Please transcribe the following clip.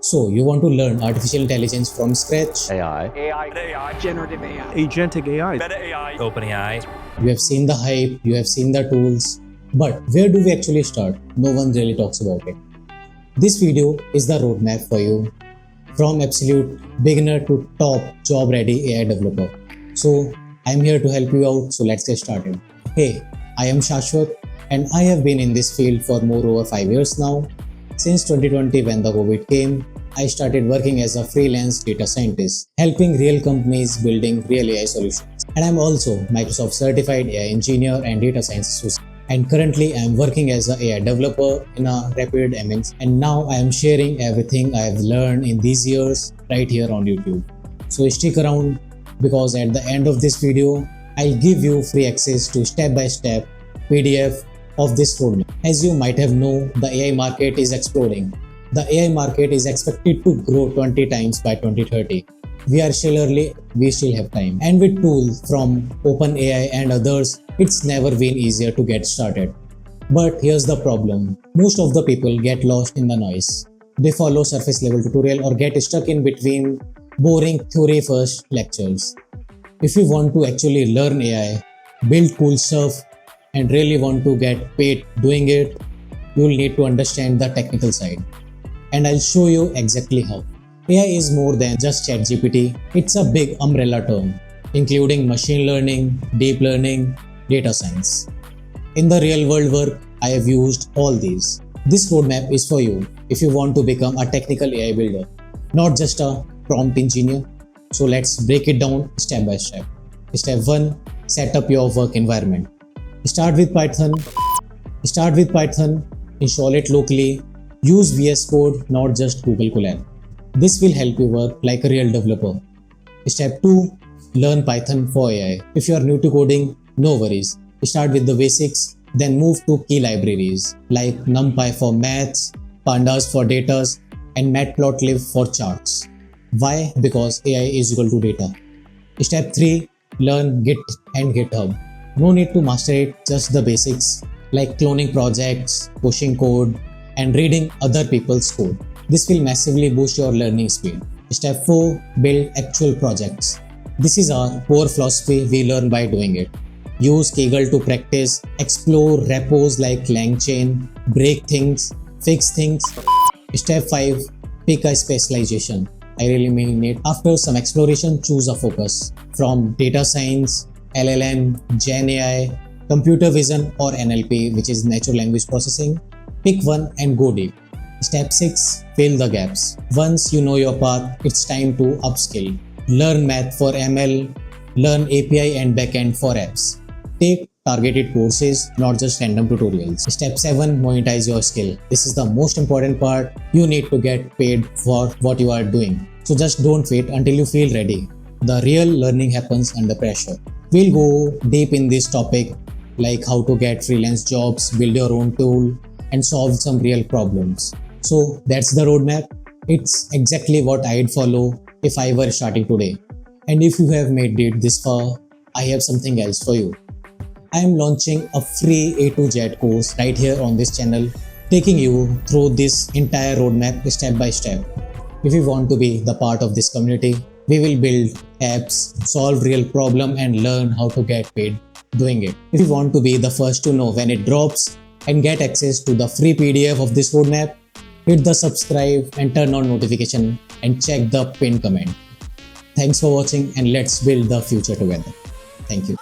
So, you want to learn artificial intelligence from scratch? Generative AI, Agentic AI, OpenAI. You have seen the hype, you have seen the tools, but where do we actually start? No one really talks about it. This video is the roadmap for you, from absolute beginner to top job-ready AI developer. So, I'm here to help you out, so let's get started. Hey, I am Shashwat and I have been in this field for over 5 years now. Since 2020 when the COVID came, I started working as a freelance data scientist, helping real companies building real AI solutions. And I'm also Microsoft certified AI engineer and data science associate. And currently I am working as an AI developer in a rapid MNC. And now I am sharing everything I have learned in these years right here on YouTube. So stick around because at the end of this video, I'll give you free access to step-by-step PDF of this roadmap. As you might have known, the AI market is exploding. The AI market is expected to grow 20 times by 2030. We still have time. And with tools from OpenAI and others, it's never been easier to get started. But here's the problem. Most of the people get lost in the noise. They follow surface level tutorial or get stuck in between boring theory first lectures. If you want to actually learn AI, build cool stuff, and really want to get paid doing it, you'll need to understand the technical side. And I'll show you exactly how. AI is more than just ChatGPT. It's a big umbrella term, including machine learning, deep learning, data science. In the real world work, I have used all these. This roadmap is for you if you want to become a technical AI builder, not just a prompt engineer. So let's break it down step by step. Step 1. Set up your work environment. Start with Python, install it locally, use VS Code, not just Google Colab. This will help you work like a real developer. Step 2. Learn Python for AI. If you are new to coding, no worries. Start with the basics, then move to key libraries like NumPy for maths, Pandas for data, and Matplotlib for charts. Why? Because AI is equal to data. Step 3. Learn Git and GitHub. No need to master it, just the basics like cloning projects, pushing code, and reading other people's code. This will massively boost your learning speed. Step 4. Build actual projects. This is our core philosophy we learn by doing it. Use Kaggle to practice, explore repos like LangChain, break things, fix things. Step 5. Pick a specialization. I really mean it. After some exploration, choose a focus from data science, LLM, Gen AI, computer vision or NLP, which is natural language processing. Pick one and go deep. Step 6. Fill the gaps. Once you know your path, it's time to upskill. Learn math for ML, learn API and backend for apps. Take targeted courses, not just random tutorials. Step 7. Monetize your skill. This is the most important part. You need to get paid for what you are doing. So just don't wait until you feel ready. The real learning happens under pressure. We'll go deep in this topic, like how to get freelance jobs, build your own tool, and solve some real problems. So that's the roadmap. It's exactly what I'd follow if I were starting today. And if you have made it this far, I have something else for you. I am launching a free A to Z course right here on this channel, taking you through this entire roadmap step by step. If you want to be the part of this community, we will build apps, solve real problem and learn how to get paid doing it. If you want to be the first to know when it drops and get access to the free PDF of this roadmap, hit the subscribe and turn on notification and check the pinned comment. Thanks for watching and let's build the future together. Thank you.